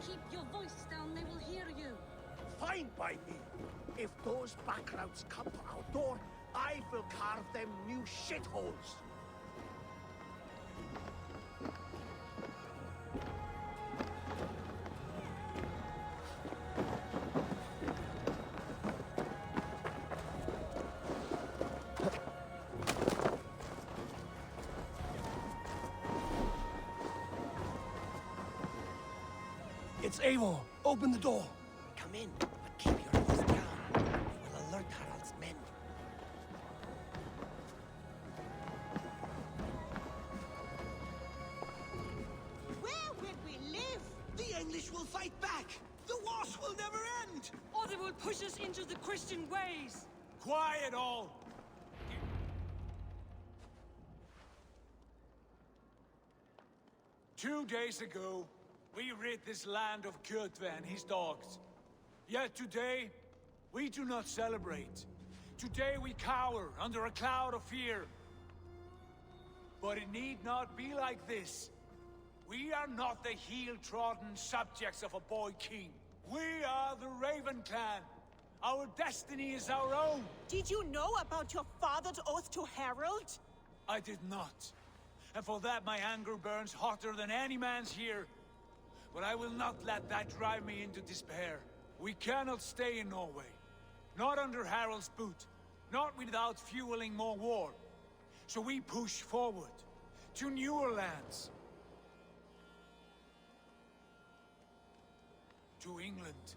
Keep your voice down, they will hear you. Fine by me. If those backrouts come to our door, I will carve them new shitholes. It's Eivor. Open the door. Come in, but keep your voice down. We will alert Harald's men. Where will we live? The English will fight back! The wars will never end! Or they will push us into the Christian ways. Quiet all! 2 days ago, we rid this land of Kjotve and his dogs. Yet today, we do not celebrate. Today we cower under a cloud of fear. But it need not be like this. We are not the heel-trodden subjects of a boy king. We are the Raven clan. Our destiny is our own. Did you know about your father's oath to Harold? I did not. And for that my anger burns hotter than any man's here. But I will not let that drive me into despair. We cannot stay in Norway. Not under Harald's boot. Not without fueling more war. So we push forward. To newer lands. To England.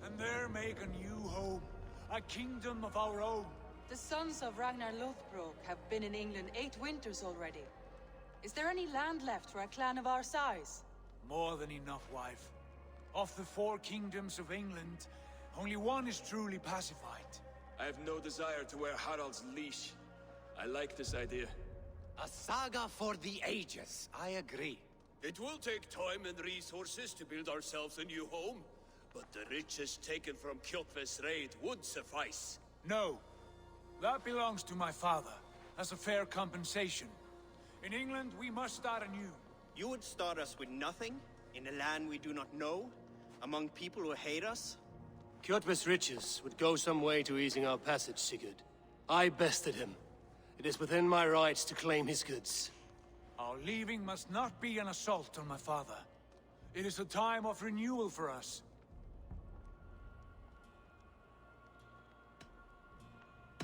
And there make a new home. A kingdom of our own. The sons of Ragnar Lothbrok have been in England 8 winters already. Is there any land left for a clan of our size? More than enough, wife. Of the 4 kingdoms of England, only one is truly pacified. I have no desire to wear Harald's leash. I like this idea. A saga for the ages, I agree. It will take time and resources to build ourselves a new home, but the riches taken from Kjotve's raid would suffice. No. That belongs to my father, as a fair compensation. In England, we must start anew. You would start us with nothing? In a land we do not know? Among people who hate us? Kjotve's riches would go some way to easing our passage, Sigurd. I bested him. It is within my rights to claim his goods. Our leaving must not be an assault on my father. It is a time of renewal for us.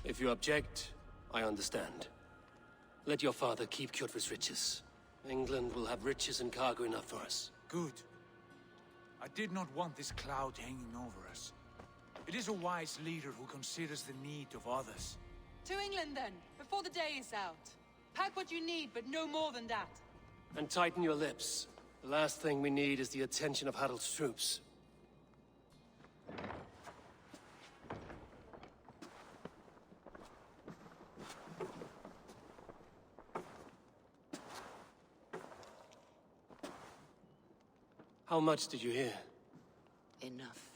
If you object, I understand. Let your father keep Kjotve's riches. England will have riches and cargo enough for us. Good. I did not want this cloud hanging over us. It is a wise leader who considers the need of others. To England then, before the day is out. Pack what you need, but no more than that. And tighten your lips. The last thing we need is the attention of Harald's troops. How much did you hear? Enough.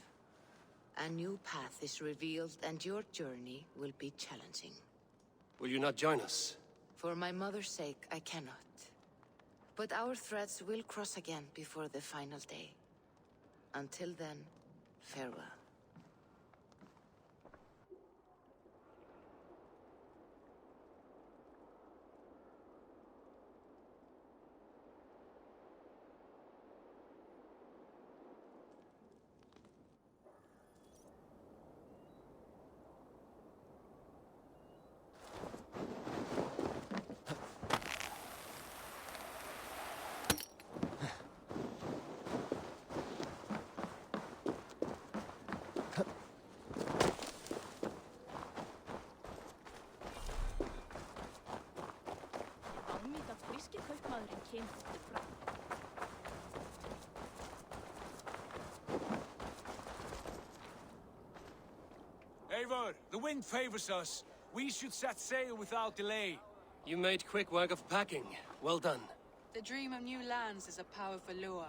A new path is revealed, and your journey will be challenging. Will you not join us? For my mother's sake, I cannot. But our threads will cross again before the final day. Until then, farewell. Eivor, the wind favors us. We should set sail without delay. You made quick work of packing. Well done. The dream of new lands is a powerful lure.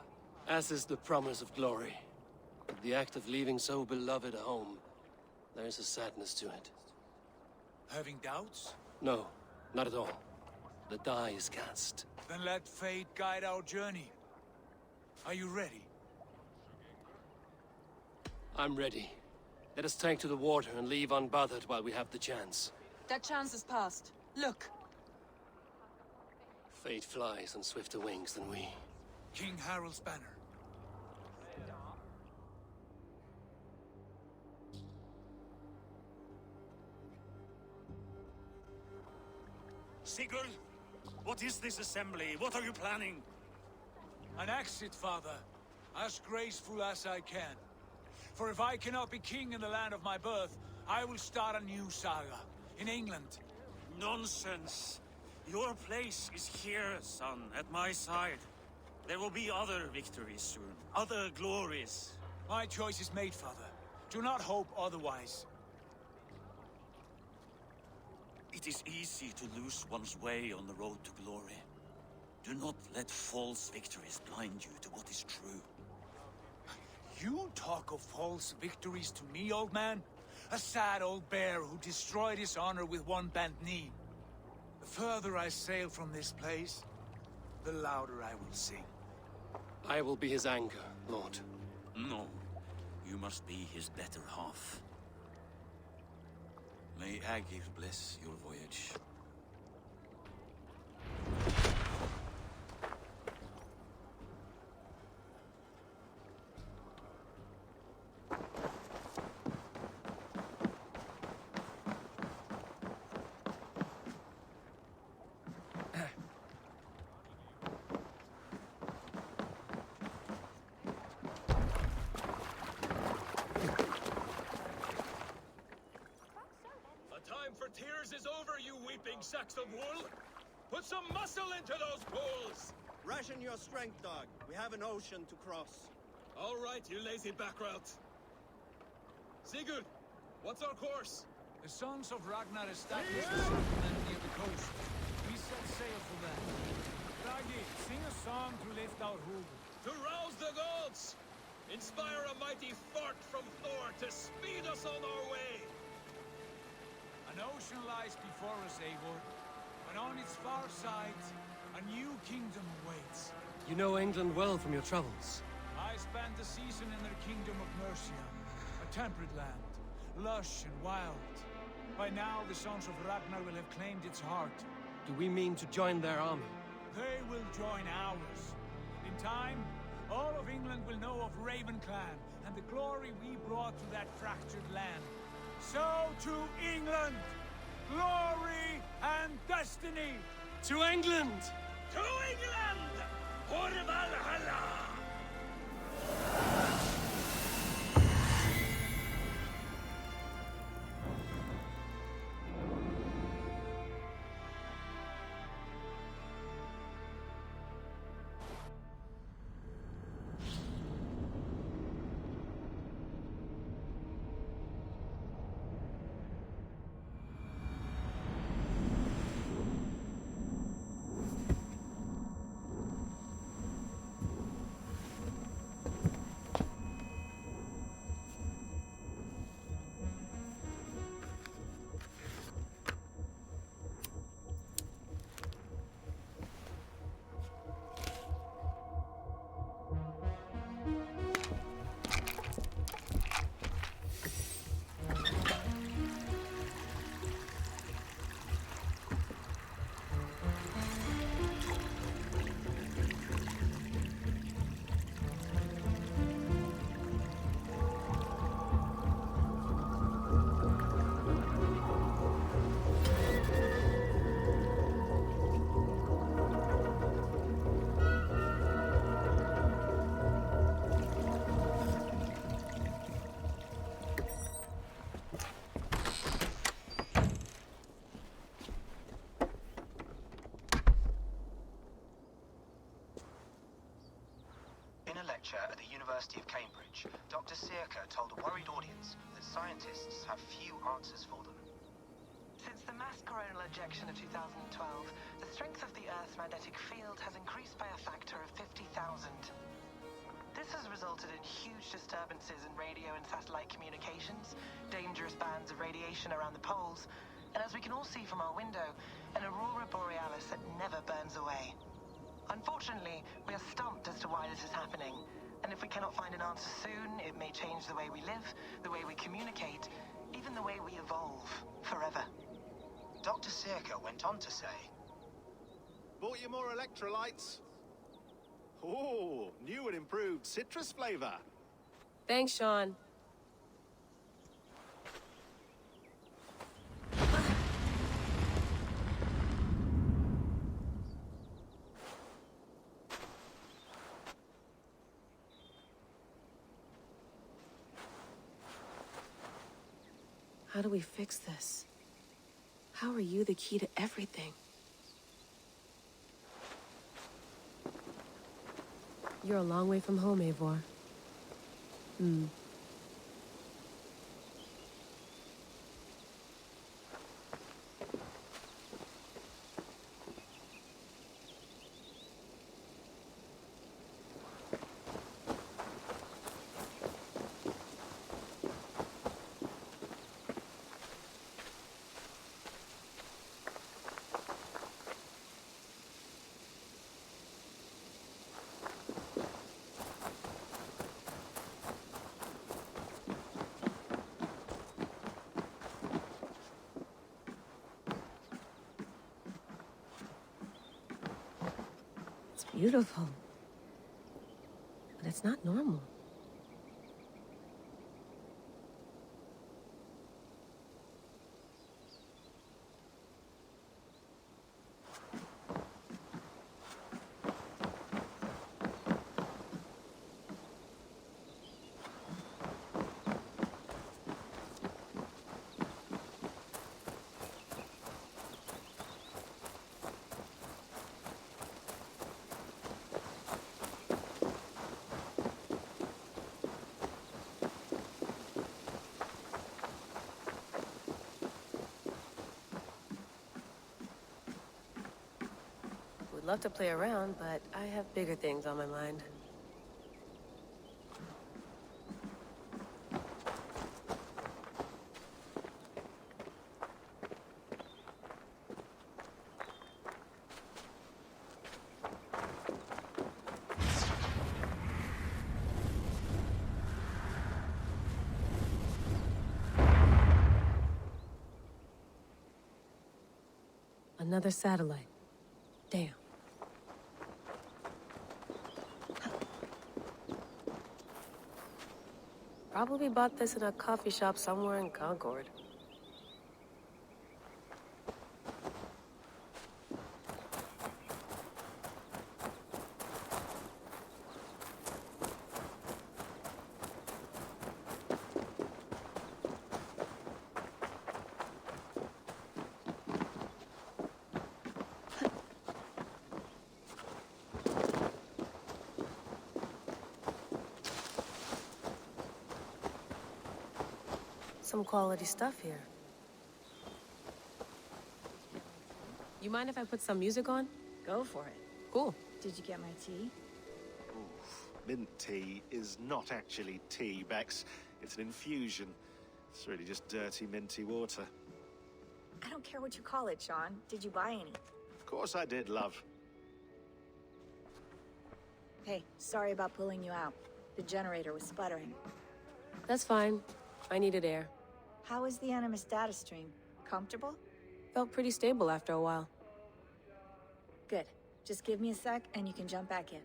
As is the promise of glory. But the act of leaving so beloved a home, there's a sadness to it. Having doubts? No, not at all. The die is cast. Then let fate guide our journey. Are you ready? I'm ready. Let us take to the water and leave unbothered while we have the chance. That chance is past. Look. Fate flies on swifter wings than we. King Harald's banner. Sigurd, what is this assembly? What are you planning? An exit, father. As graceful as I can. For if I cannot be king in the land of my birth, I will start a new saga. In England. Nonsense. Your place is here, son, at my side. There will be other victories soon. Other glories. My choice is made, father. Do not hope otherwise. It is easy to lose one's way on the road to glory. Do not let false victories blind you to what is true. You talk of false victories to me, old man? A sad old bear who destroyed his honor with one bent knee. The further I sail from this place, the louder I will sing. I will be his anger, Lord. No. You must be his better half. May Aegir bless your voyage. Tears is over, you weeping sacks of wool! Put some muscle into those pools! Ration your strength, dog. We have an ocean to cross. All right, you lazy backrout. Sigurd, what's our course? The sons of Ragnar established a settlement near the coast. We set sail for them. Raggi, sing a song to lift our hood. To rouse the gods! Inspire a mighty fart from Thor to speed us on our way! An ocean lies before us, Eivor, and on its far side, a new kingdom awaits. You know England well from your travels. I spent the season in their kingdom of Mercia, a temperate land, lush and wild. By now, the sons of Ragnar will have claimed its heart. Do we mean to join their army? They will join ours. In time, all of England will know of Raven Clan and the glory we brought to that fractured land. So to England! Glory and destiny! To England! To England! For Valhalla! At the University of Cambridge, Dr. Sirka told a worried audience that scientists have few answers for them. Since the mass coronal ejection of 2012, the strength of the Earth's magnetic field has increased by a factor of 50,000. This has resulted in huge disturbances in radio and satellite communications, dangerous bands of radiation around the poles, and as we can all see from our window, an aurora borealis that never burns away. Unfortunately, we are stumped as to why this is happening, And if we cannot find an answer soon, it may change the way we live, the way we communicate, even the way we evolve forever. Dr. Circa went on to say, Bought you more electrolytes? Oh, new and improved citrus flavor. Thanks, Sean. How do we fix this? How are you the key to everything? You're a long way from home, Eivor. It's beautiful. But it's not normal. Would love to play around, but I have bigger things on my mind. Another satellite. Damn. Probably bought this in a coffee shop somewhere in Concord. Some quality stuff here. You mind if I put some music on? Go for it. Cool. Did you get my tea? Oof. Mint tea is not actually tea, Bex. It's an infusion. It's really just dirty, minty water. I don't care what you call it, Sean. Did you buy any? Of course I did, love. Hey, sorry about pulling you out. The generator was sputtering. That's fine. I needed air. How is the Animus data stream? Comfortable? Felt pretty stable after a while. Good. Just give me a sec and you can jump back in.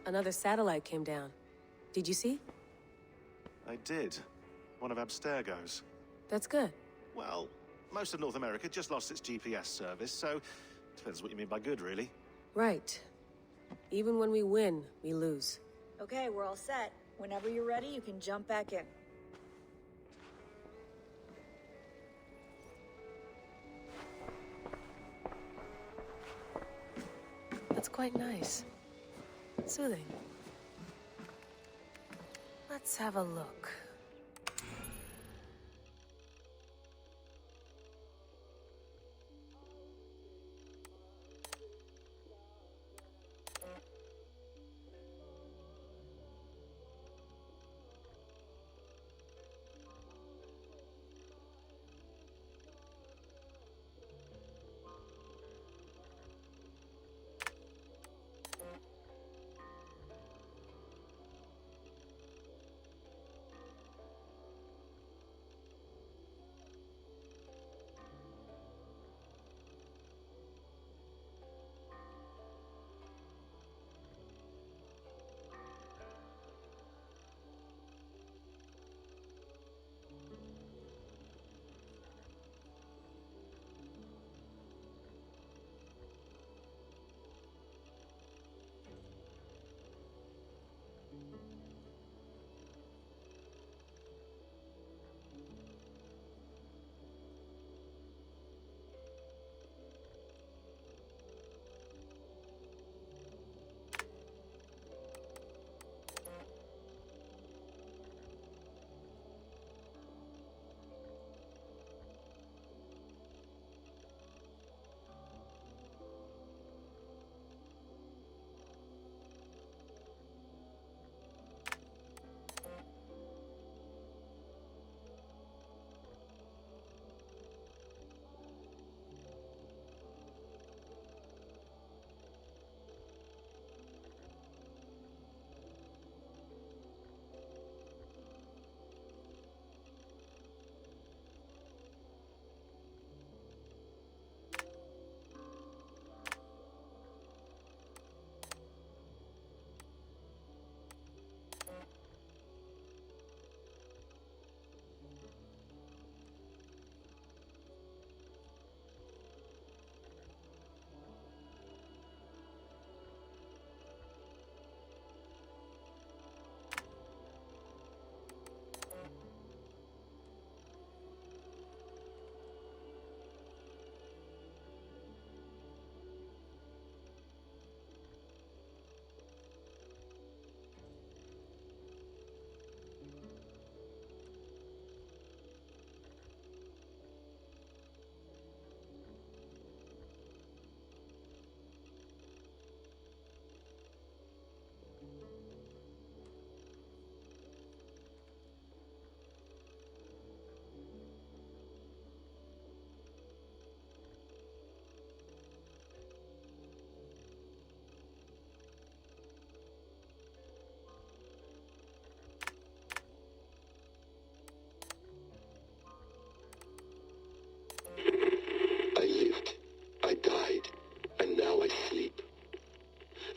Another satellite came down. Did you see? I did. One of Abstergo's. That's good. Well, most of North America just lost its GPS service, so depends what you mean by good, really. Right. Even when we win, we lose. Okay, we're all set. Whenever you're ready, you can jump back in. That's quite nice. Soothing. Let's have a look.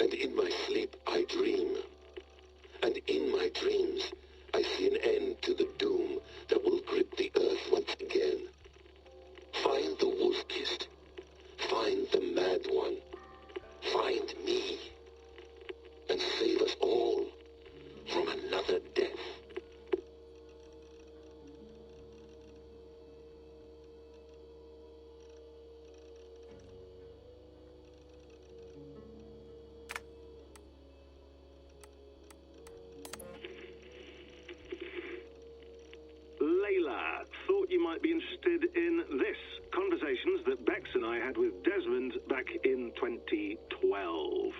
And in my sleep, I dream. And in my dreams, I see an end to the doom that will grip the earth once again. Find the wolf-kissed. Find the mad one. Find me. And save us all from another death. Layla, thought you might be interested in this. Conversations that Bex and I had with Desmond back in 2012.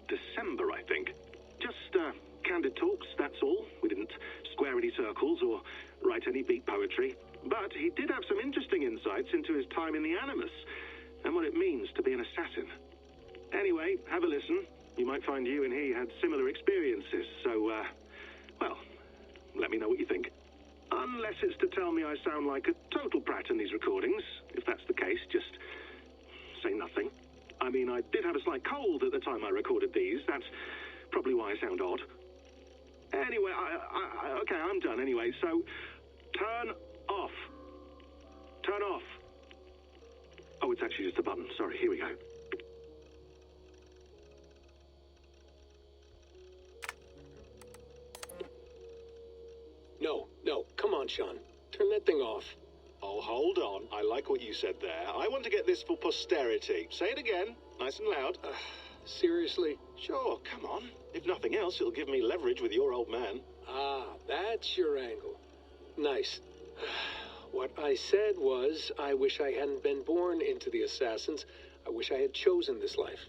December, I think. Just candid talks, that's all. We didn't square any circles or write any beat poetry. But he did have some interesting insights into his time in the Animus and what it means to be an assassin. Anyway, have a listen. You might find you and he had similar experiences, so, well, let me know what you think. Unless it's to tell me I sound like a total prat in these recordings. If that's the case, just say nothing. I mean, I did have a slight cold at the time I recorded these. That's probably why I sound odd. Anyway, okay, I'm done anyway, so turn off. Turn off. Oh, it's actually just a button. Sorry, here we go. No, come on, Sean. Turn that thing off. Oh, hold on. I like what you said there. I want to get this for posterity. Say it again, nice and loud. Seriously? Sure, come on. If nothing else, it'll give me leverage with your old man. Ah, that's your angle. Nice. What I said was, I wish I hadn't been born into the Assassins. I wish I had chosen this life.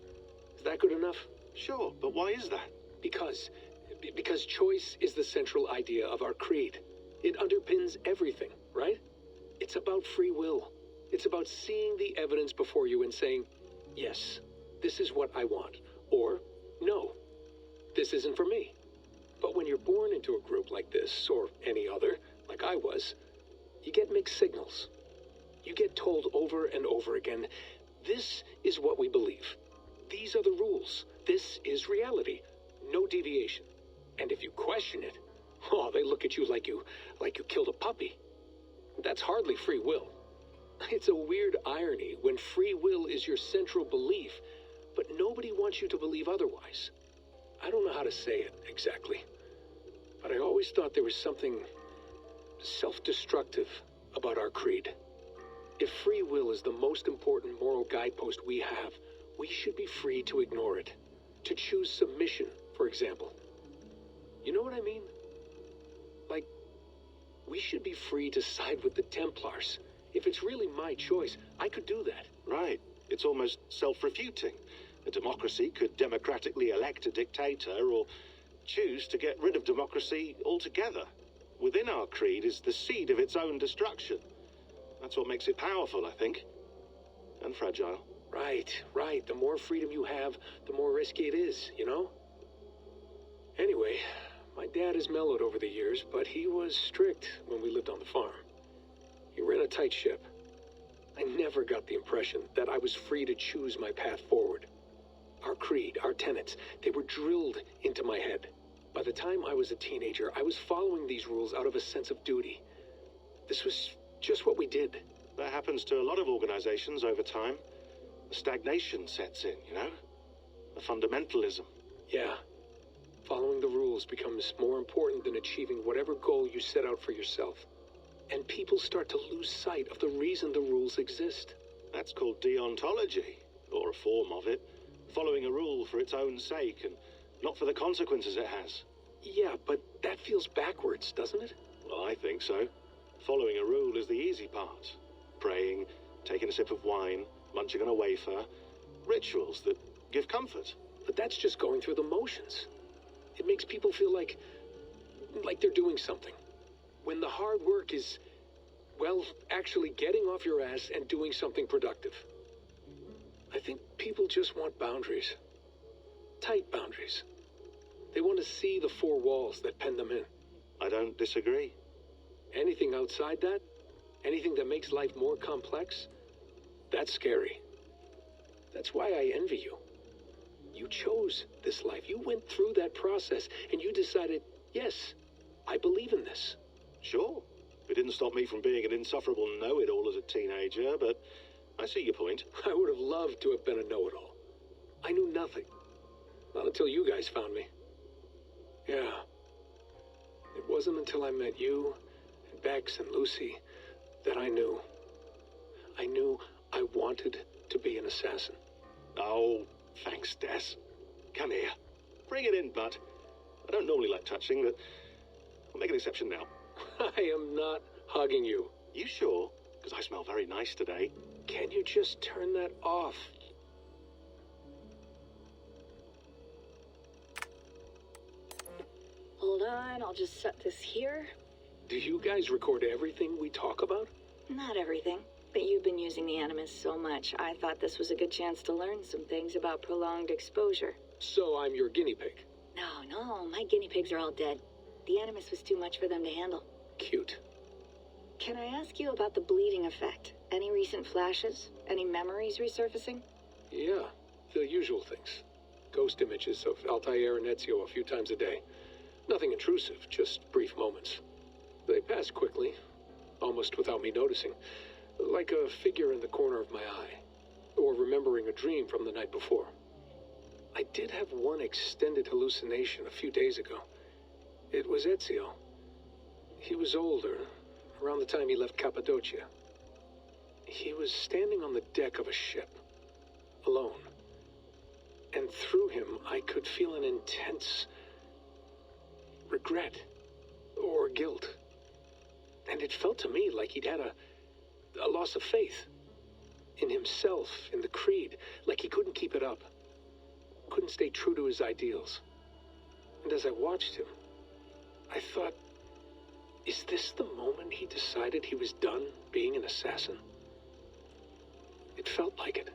Is that good enough? Sure, but why is that? Because choice is the central idea of our creed. It underpins everything, right? It's about free will. It's about seeing the evidence before you and saying, yes, this is what I want. Or, no, this isn't for me. But when you're born into a group like this, or any other, like I was, you get mixed signals. You get told over and over again, this is what we believe. These are the rules. This is reality. No deviation. And if you question it, oh, they look at you like you killed a puppy. That's hardly free will. It's a weird irony when free will is your central belief, but nobody wants you to believe otherwise. I don't know how to say it exactly, but I always thought there was something self-destructive about our creed. If free will is the most important moral guidepost we have, we should be free to ignore it. To choose submission, for example. You know what I mean? Like, we should be free to side with the Templars. If it's really my choice, I could do that. Right. It's almost self-refuting. A democracy could democratically elect a dictator or choose to get rid of democracy altogether. Within our creed is the seed of its own destruction. That's what makes it powerful, I think. And fragile. Right. The more freedom you have, the more risky it is, you know? Anyway, my dad has mellowed over the years, but he was strict when we lived on the farm. He ran a tight ship. I never got the impression that I was free to choose my path forward. Our creed, our tenets, they were drilled into my head. By the time I was a teenager, I was following these rules out of a sense of duty. This was just what we did. That happens to a lot of organizations over time. The stagnation sets in, you know? The fundamentalism. Yeah. Following the rules becomes more important than achieving whatever goal you set out for yourself. And people start to lose sight of the reason the rules exist. That's called deontology, or a form of it. Following a rule for its own sake and not for the consequences it has. Yeah, but that feels backwards, doesn't it? Well, I think so. Following a rule is the easy part. Praying, taking a sip of wine, munching on a wafer. Rituals that give comfort. But that's just going through the motions. It makes people feel like they're doing something. When the hard work is, well, actually getting off your ass and doing something productive. I think people just want boundaries. Tight boundaries. They want to see the four walls that pen them in. I don't disagree. Anything outside that, anything that makes life more complex, that's scary. That's why I envy you. You chose this life. You went through that process, and you decided, yes, I believe in this. Sure. It didn't stop me from being an insufferable know-it-all as a teenager, but I see your point. I would have loved to have been a know-it-all. I knew nothing. Not until you guys found me. Yeah. It wasn't until I met you, and Bex, and Lucy, that I knew. I knew I wanted to be an assassin. Oh, thanks, Des. Come here. Bring it in, bud. I don't normally like touching, but I'll make an exception now. I am not hugging you. You sure? Because I smell very nice today. Can you just turn that off? Hold on, I'll just set this here. Do you guys record everything we talk about? Not everything, but you've been using the Animus so much, I thought this was a good chance to learn some things about prolonged exposure. So I'm your guinea pig? No, my guinea pigs are all dead. The Animus was too much for them to handle. Cute. Can I ask you about the bleeding effect? Any recent flashes? Any memories resurfacing? Yeah, the usual things. Ghost images of Altair and Ezio a few times a day. Nothing intrusive, just brief moments. They pass quickly, almost without me noticing. Like a figure in the corner of my eye. Or remembering a dream from the night before. I did have one extended hallucination a few days ago. It was Ezio. He was older, around the time he left Cappadocia. He was standing on the deck of a ship, alone. And through him, I could feel an intense regret or guilt. And it felt to me like he'd had a loss of faith in himself, in the Creed, like he couldn't keep it up, couldn't stay true to his ideals. And as I watched him, I thought, is this the moment he decided he was done being an assassin? It felt like it.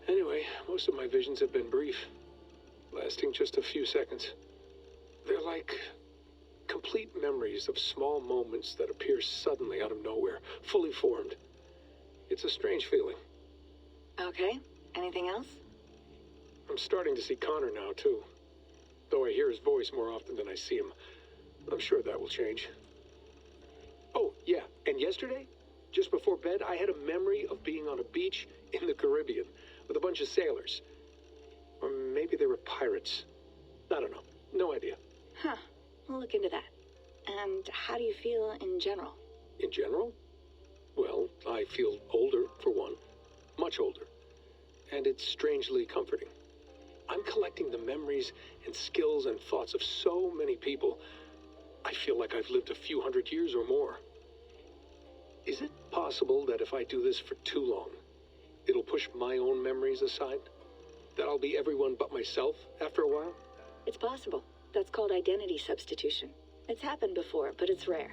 Anyway, most of my visions have been brief, lasting just a few seconds. They're like complete memories of small moments that appear suddenly out of nowhere, fully formed. It's a strange feeling. Okay, anything else? I'm starting to see Connor now, too. Though I hear his voice more often than I see him. I'm sure that will change. Oh, yeah, and yesterday, just before bed, I had a memory of being on a beach in the Caribbean with a bunch of sailors. Or maybe they were pirates. I don't know. No idea. Huh. We'll look into that. And how do you feel in general? In general? Well, I feel older, for one. Much older. And it's strangely comforting. I'm collecting the memories and skills and thoughts of so many people. I feel like I've lived a few hundred years or more. Is it possible that if I do this for too long, it'll push my own memories aside? That I'll be everyone but myself after a while? It's possible. That's called identity substitution. It's happened before, but it's rare.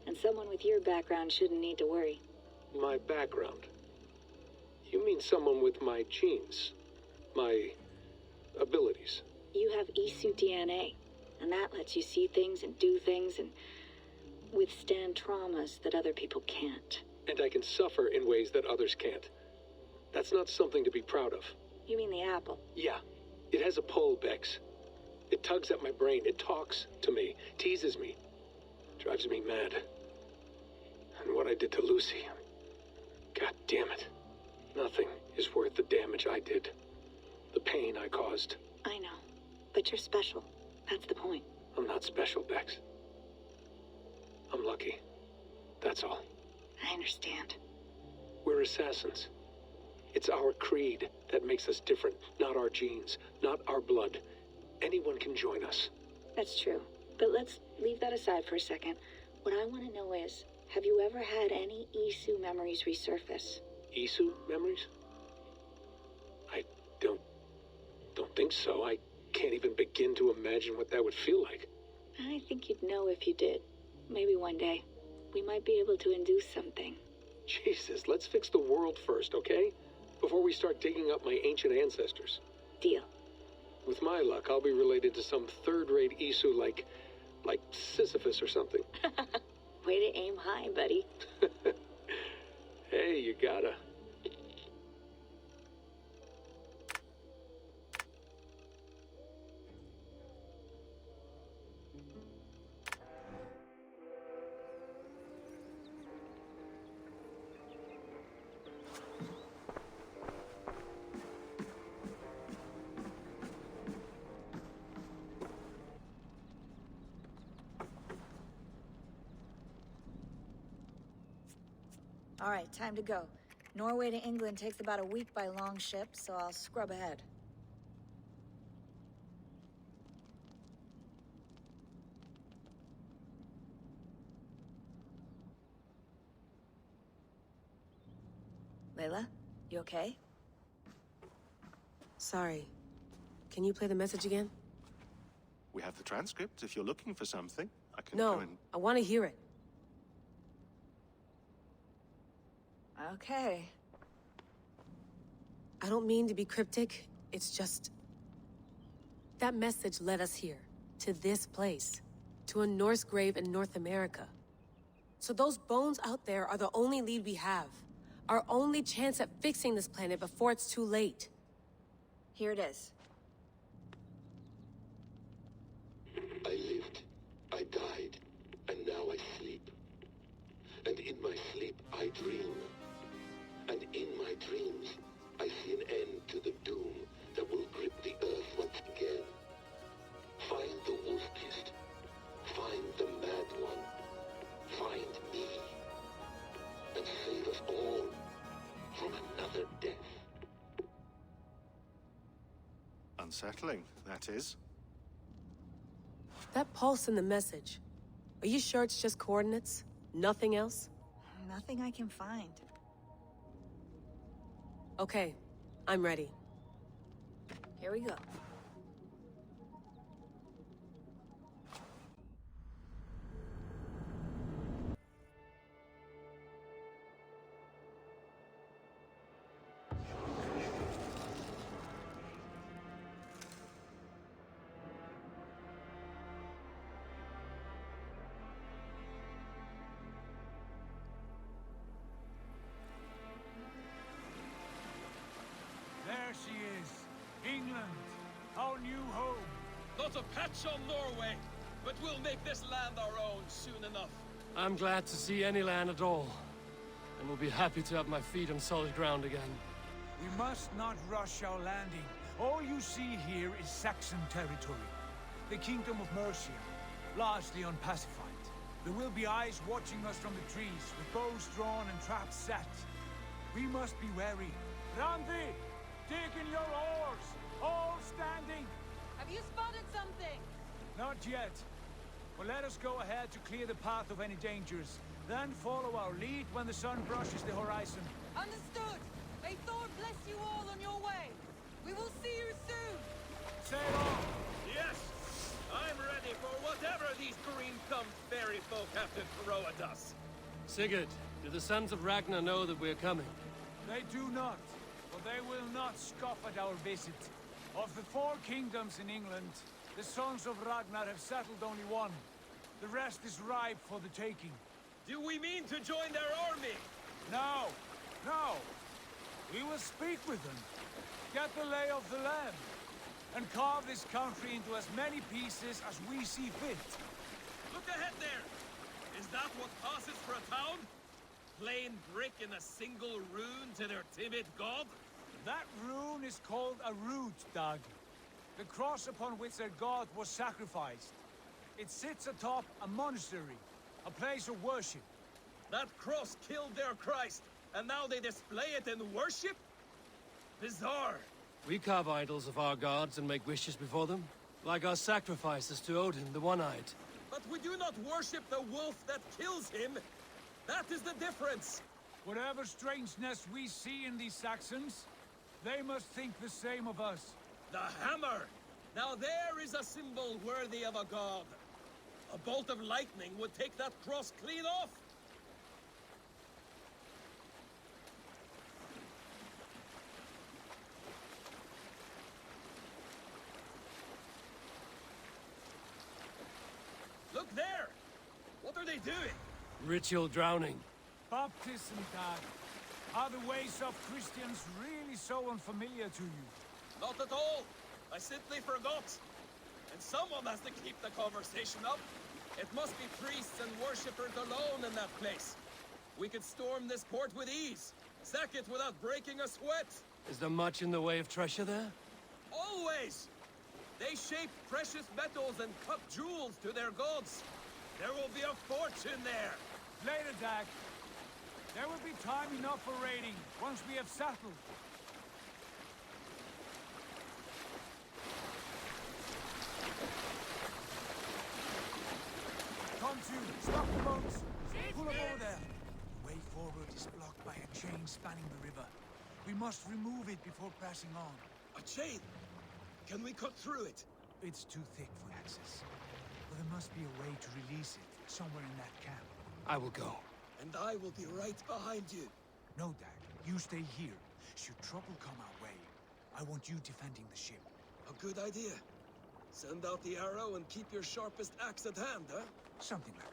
And someone with your background shouldn't need to worry. My background? You mean someone with my genes? My abilities? You have Isu DNA, and that lets you see things and do things and withstand traumas that other people can't. And I can suffer in ways that others can't. That's not something to be proud of. You mean the apple? Yeah. It has a pull, Bex. It tugs at my brain. It talks to me. Teases me. Drives me mad. And what I did to Lucy. God damn it. Nothing is worth the damage I did. The pain I caused. I know. But you're special. That's the point. I'm not special, Bex. I'm lucky. That's all. I understand. We're assassins. It's our creed that makes us different, not our genes, not our blood. Anyone can join us. That's true. But let's leave that aside for a second. What I want to know is, have you ever had any Isu memories resurface? Isu memories? I don't think so. I can't even begin to imagine what that would feel like. I think you'd know if you did. Maybe one day. We might be able to induce something. Jesus, let's fix the world first, okay? Before we start digging up my ancient ancestors. Deal. With my luck, I'll be related to some third-rate Isu like Sisyphus or something. Way to aim high, buddy. Hey, you gotta. All right, time to go. Norway to England takes about a week by long ship, so I'll scrub ahead. Layla, you okay? Sorry. Can you play the message again? We have the transcript. If you're looking for something, I can No, go and... I want to hear it. Okay. I don't mean to be cryptic. It's just... that message led us here. To this place. To a Norse grave in North America. So those bones out there are the only lead we have. Our only chance at fixing this planet before it's too late. Here it is. I lived, I died, and now I sleep. And in my sleep I dream. And in my dreams I see an end to the doom that will grip the earth once again. Find the wolf-kissed. Find the mad one. Find me. And save us all from another death. Unsettling, that is. That pulse in the message. Are you sure it's just coordinates? Nothing else? Nothing I can find. Okay, I'm ready. Here we go. There she is. England, our new home. Not a patch on Norway, but we'll make this land our own soon enough. I'm glad to see any land at all, and will be happy to have my feet on solid ground again. We must not rush our landing. All you see here is Saxon territory. The kingdom of Mercia, largely unpacified. There will be eyes watching us from the trees, with bows drawn and traps set. We must be wary. Randi, dig in your oars! All standing! Have you spotted something? Not yet. Well, let us go ahead to clear the path of any dangers. Then follow our lead when the sun brushes the horizon. Understood! May Thor bless you all on your way! We will see you soon! Sail on! Yes! I'm ready for whatever these green-thumbed fairy folk have to throw at us. Sigurd, do the sons of Ragnar know that we're coming? They do not, but they will not scoff at our visit. Of the 4 kingdoms in England, the sons of Ragnar have settled only one. The rest is ripe for the taking. Do we mean to join their army? No, no. We will speak with them, get the lay of the land, and carve this country into as many pieces as we see fit. Look ahead there! Is that what passes for a town? Plain brick in a single rune to their timid god? That rune is called a root, Dag. The cross upon which their god was sacrificed. It sits atop a monastery, a place of worship. That cross killed their Christ, and now they display it in worship? Bizarre. We carve idols of our gods and make wishes before them, like our sacrifices to Odin, the One-Eyed. But we do not worship the wolf that kills him. That is the difference. Whatever strangeness we see in these Saxons, they must think the same of us. The hammer! Now there is a symbol worthy of a god. A bolt of lightning would take that cross clean off. Look there! What are they doing? Ritual drowning. Baptism, Dag. Are the ways of Christians really so unfamiliar to you? Not at all. I simply forgot. And someone has to keep the conversation up. It must be priests and worshippers alone in that place. We could storm this port with ease. Sack it without breaking a sweat. Is there much in the way of treasure there? Always! They shape precious metals and cut jewels to their gods. There will be a fortune there. Later, Dag. There will be time enough for raiding once we have settled. Come to, stop the boats. Pull them over there. The way forward is blocked by a chain spanning the river. We must remove it before pressing on. A chain? Can we cut through it? It's too thick for access. But there must be a way to release it somewhere in that camp. I will go. And I will be right behind you. No, Dag. You stay here. Should trouble come our way, I want you defending the ship. A good idea. Send out the arrow and keep your sharpest axe at hand, huh? Something like that.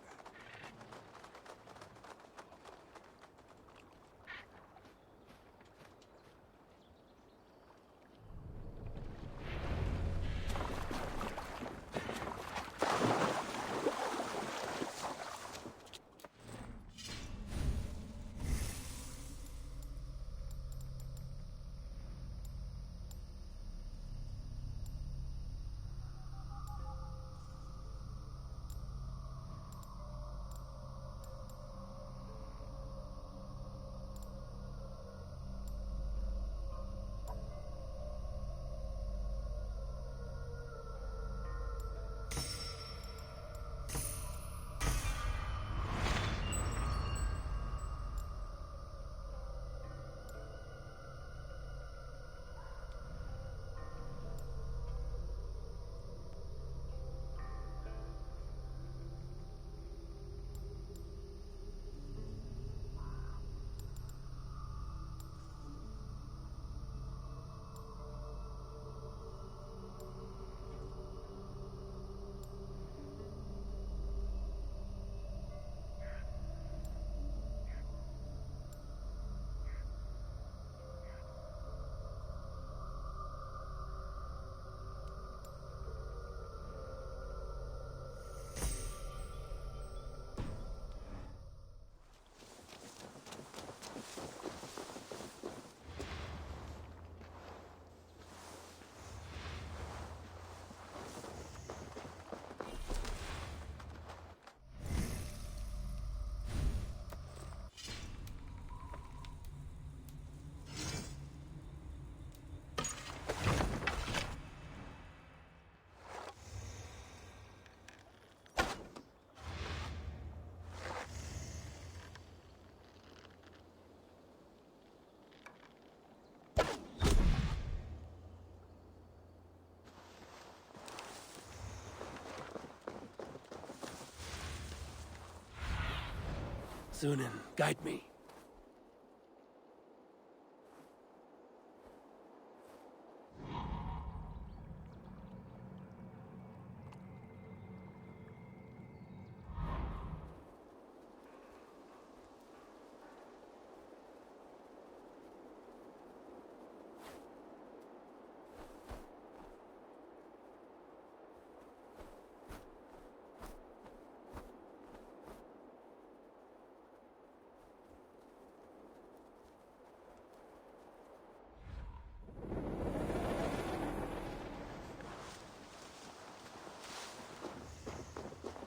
Sunan, guide me.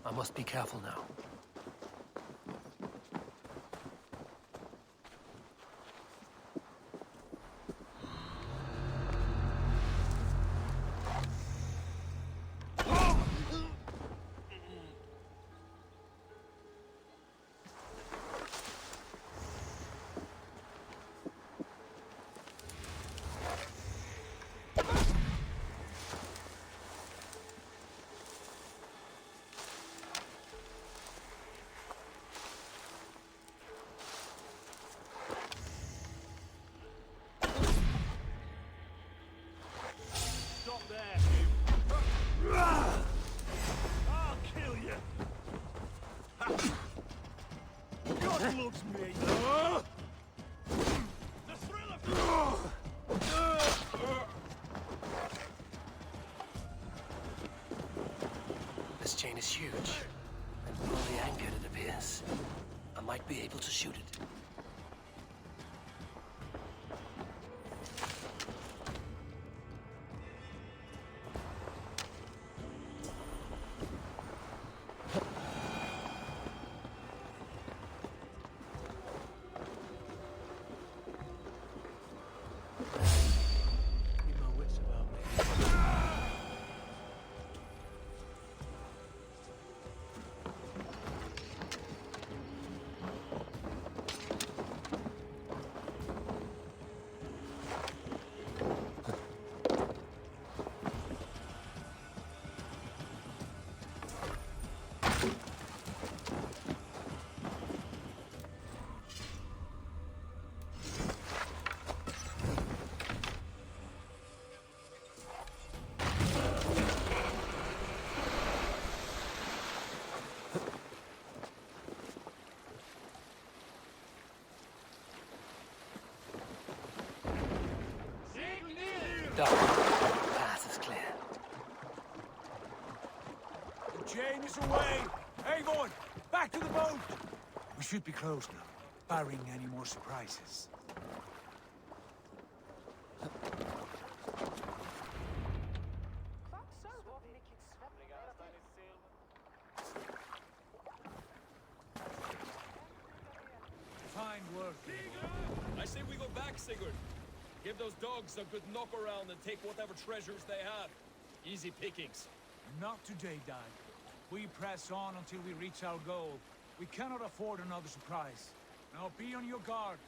I must be careful now. Loves me. The thrill of This chain is huge, and poorly anchored it appears. I might be able to shoot it. chain is away! Eivor, back to the boat! We should be close now, barring any more surprises. Fine work. I say we go back, Sigurd. Give those dogs a good knock around and take whatever treasures they have. Easy pickings. Not today, Dag. We press on until we reach our goal. We cannot afford another surprise. Now be on your guard.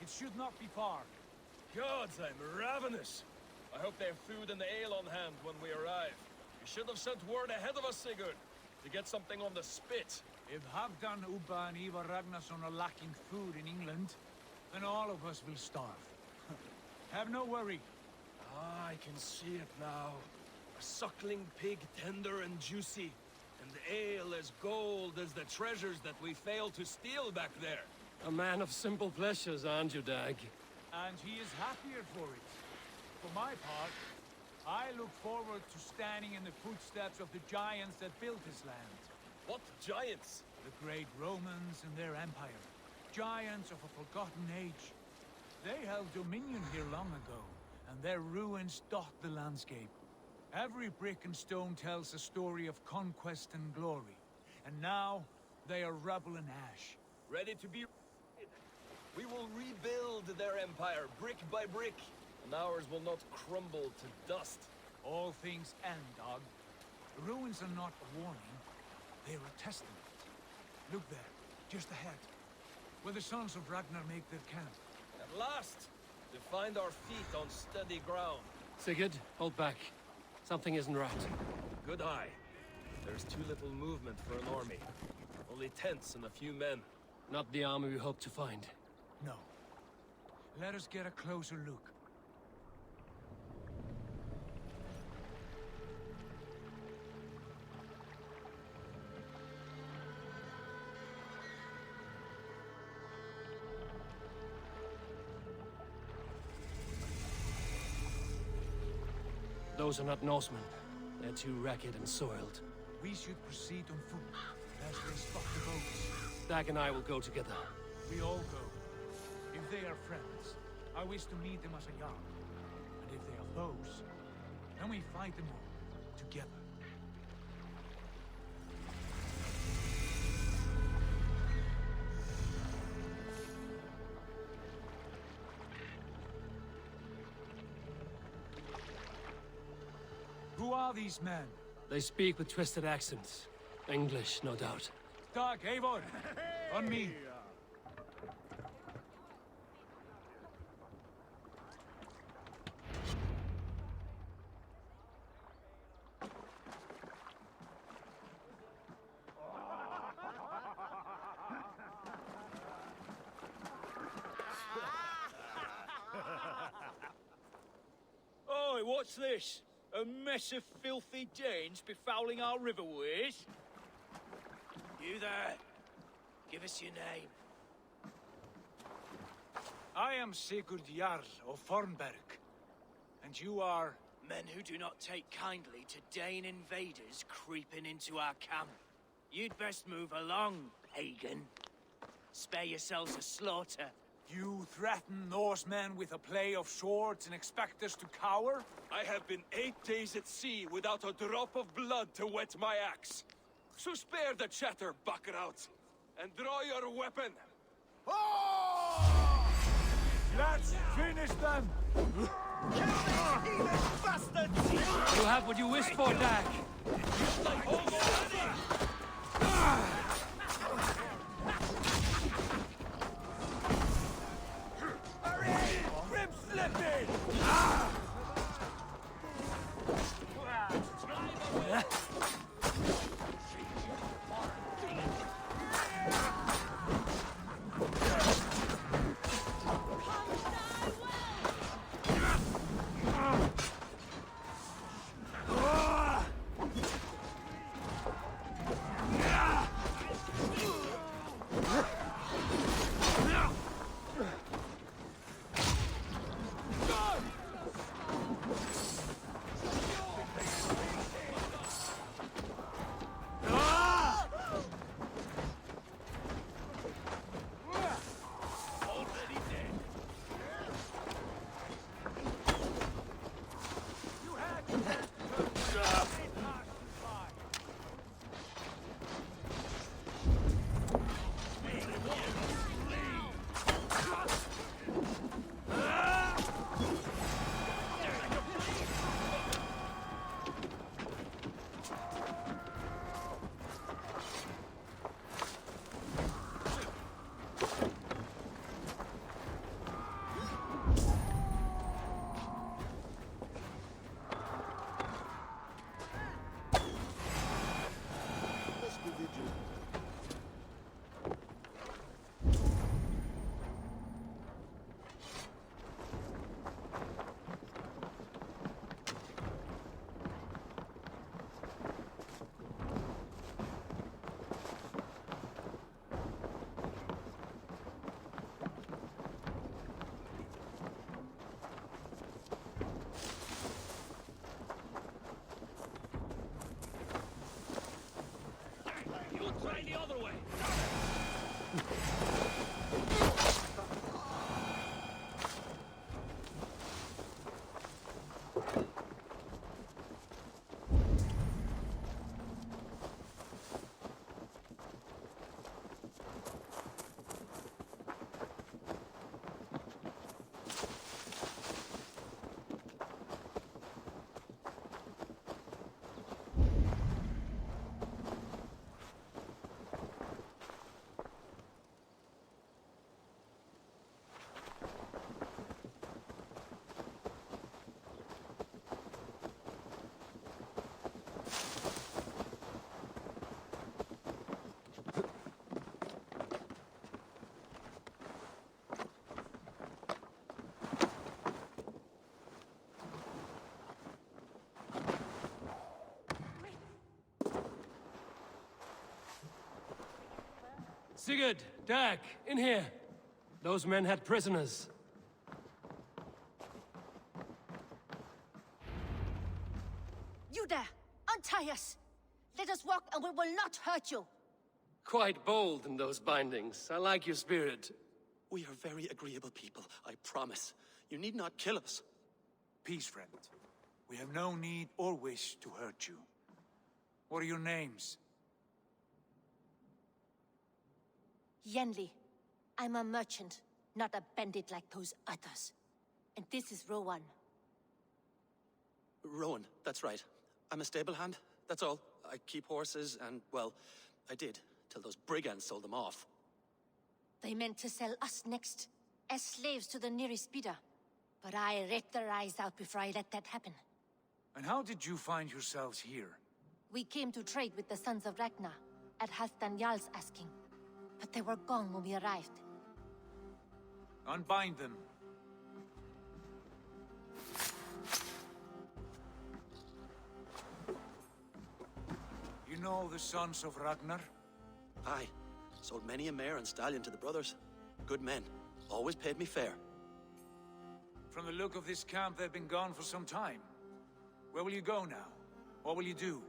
It should not be far. Gods, I'm ravenous. I hope they have food and ale on hand when we arrive. You should have sent word ahead of us, Sigurd, to get something on the spit. If Halfdan, Ubba, and Eivor Ragnarsson are lacking food in England, then all of us will starve. Have no worry. Ah, I can see it now. A suckling pig, tender and juicy, and ale as gold as the treasures that we failed to steal back there. A man of simple pleasures, aren't you, Dag? And he is happier for it. For my part, I look forward to standing in the footsteps of the giants that built this land. What giants? The great Romans and their empire. Giants of a forgotten age. They held dominion here long ago, and their ruins dot the landscape. Every brick and stone tells a story of conquest and glory. And now, they are rubble and ash. Ready to be... We will rebuild their empire, brick by brick, and ours will not crumble to dust. All things end, Dog. The ruins are not a warning, they're a testament. Look there, just ahead, where the sons of Ragnar make their camp. At last, to find our feet on steady ground. Sigurd, hold back. Something isn't right. Good eye. There's too little movement for an army. Only tents and a few men. Not the army we hope to find. No. Let us get a closer look. Those are not Norsemen. They're too ragged and soiled. We should proceed on foot, lest they spot the boats. Dag and I will go together. We all go. If they are friends, I wish to meet them as a Jarl. And if they are foes, then we fight them all, together. Who are these men? They speak with twisted accents. English, no doubt. Dag, Eivor! On me! Oi, what's this? A mess of filthy Danes befouling our riverways? You there. Give us your name. I am Sigurd Jarl of Fornberg. And you are... Men who do not take kindly to Dane invaders creeping into our camp. You'd best move along, pagan. Spare yourselves a slaughter. You threaten Norsemen with a play of swords and expect us to cower? I have been 8 days at sea without a drop of blood to wet my axe. So spare the chatter, buckerouts, and draw your weapon. Oh! Let's finish them! Bastards! You have what you wished for, Dag! Rib slipping! Sigurd, Dag, in here. Those men had prisoners. You there! Untie us! Let us walk and we will not hurt you! Quite bold in those bindings. I like your spirit. We are very agreeable people, I promise. You need not kill us. Peace, friend. We have no need or wish to hurt you. What are your names? Yenli. I'm a merchant, not a bandit like those others. And this is Rowan. Rowan, that's right. I'm a stable hand, that's all. I keep horses and, well, I did, till those brigands sold them off. They meant to sell us next, as slaves to the nearest bidder. But I ripped their eyes out before I let that happen. And how did you find yourselves here? We came to trade with the Sons of Ragnar, at Halfdan Jarl's asking. But they were gone when we arrived. Unbind them. You know the Sons of Ragnar? Aye. Sold many a mare and stallion to the brothers. Good men. Always paid me fair. From the look of this camp, they've been gone for some time. Where will you go now? What will you do?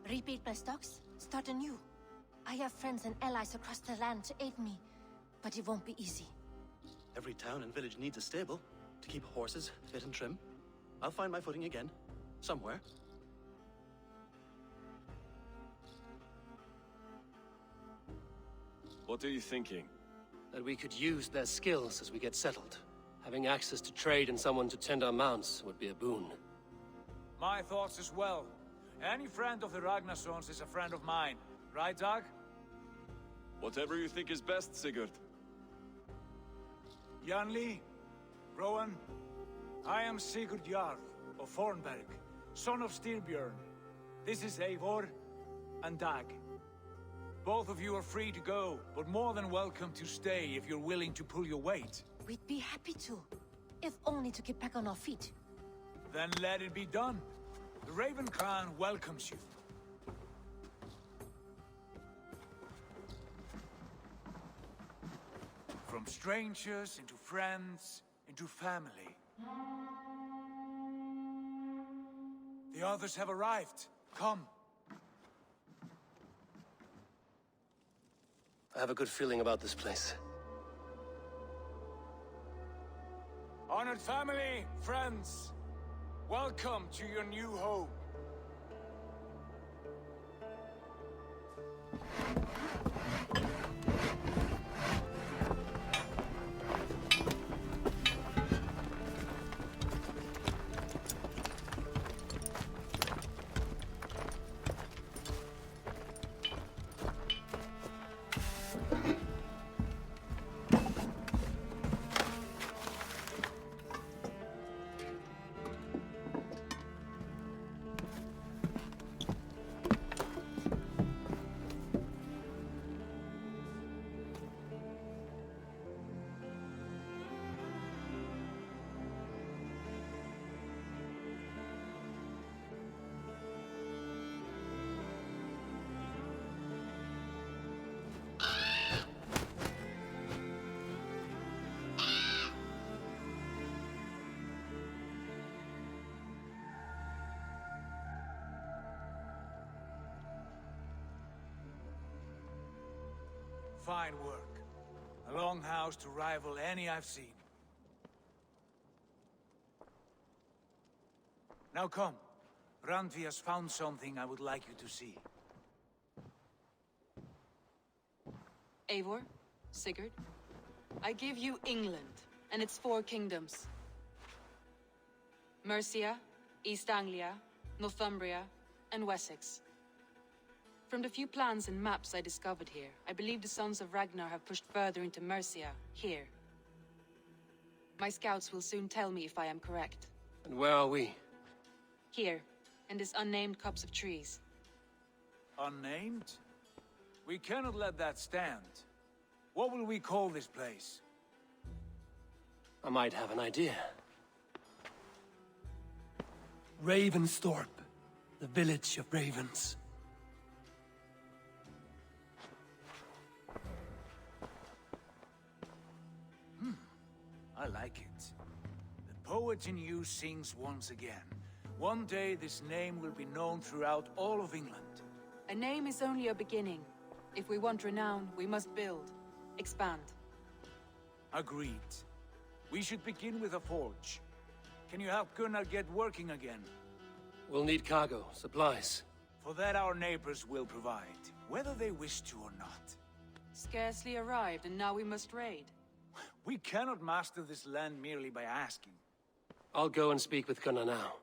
Rebuild my stocks, start anew. I have friends and allies across the land to aid me, but it won't be easy. Every town and village needs a stable to keep horses fit and trim. I'll find my footing again, somewhere. What are you thinking? That we could use their skills as we get settled. Having access to trade and someone to tend our mounts would be a boon. My thoughts as well. Any friend of the Ragnarsons is a friend of mine. Right, Dag? Whatever you think is best, Sigurd. Janli, Rowan, I am Sigurd Jarl of Fornberg, son of Styrbjörn. This is Eivor and Dag. Both of you are free to go, but more than welcome to stay if you're willing to pull your weight. We'd be happy to, if only to get back on our feet. Then let it be done. The Raven Clan welcomes you. From strangers into friends, into family. The others have arrived. Come. I have a good feeling about this place. Honored family, friends, welcome to your new home. Fine work. A longhouse to rival any I've seen. Now come. Randvi has found something I would like you to see. Eivor, Sigurd, I give you England and its 4 kingdoms. Mercia, East Anglia, Northumbria, and Wessex. From the few plans and maps I discovered here, I believe the Sons of Ragnar have pushed further into Mercia, here. My scouts will soon tell me if I am correct. And where are we? Here, in this unnamed copse of trees. Unnamed? We cannot let that stand. What will we call this place? I might have an idea. Ravensthorpe, the village of ravens. I like it. The poet in you sings once again. One day this name will be known throughout all of England. A name is only a beginning. If we want renown, we must build. Expand. Agreed. We should begin with a forge. Can you help Gunnar get working again? We'll need cargo, supplies. For that our neighbors will provide, whether they wish to or not. Scarcely arrived, and now we must raid. We cannot master this land merely by asking. I'll go and speak with Gunnar now.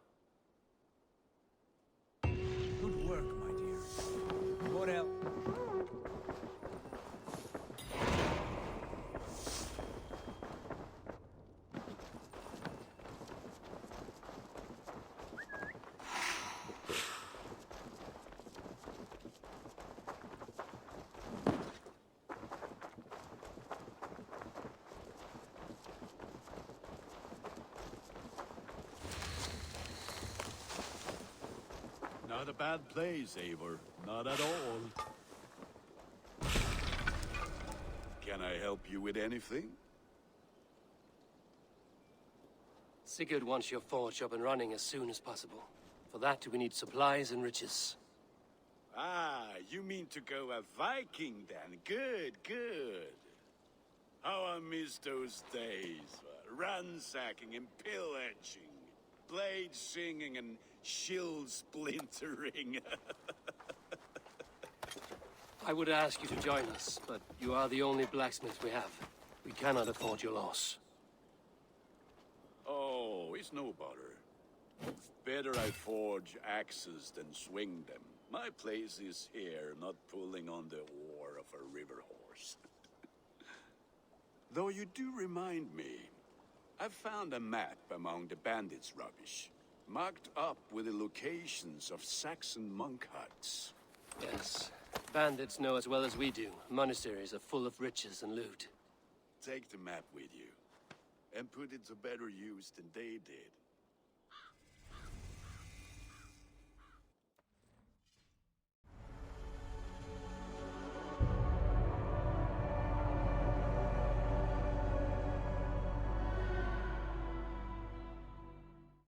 Good work, my dear. What else? Not a bad place, Eivor. Not at all. Can I help you with anything? Sigurd wants your forge up and running as soon as possible. For that, we need supplies and riches. Ah, you mean to go a Viking then? Good, good. How I miss those days. Ransacking and pillaging. Blade singing and shield splintering. I would ask you to join us, but you are the only blacksmith we have. We cannot afford your loss. Oh, it's no bother. Better I forge axes than swing them. My place is here, not pulling on the oar of a river horse. Though you do remind me, I found a map among the bandits' rubbish, marked up with the locations of Saxon monk huts. Yes. Bandits know as well as we do. Monasteries are full of riches and loot. Take the map with you, and put it to better use than they did.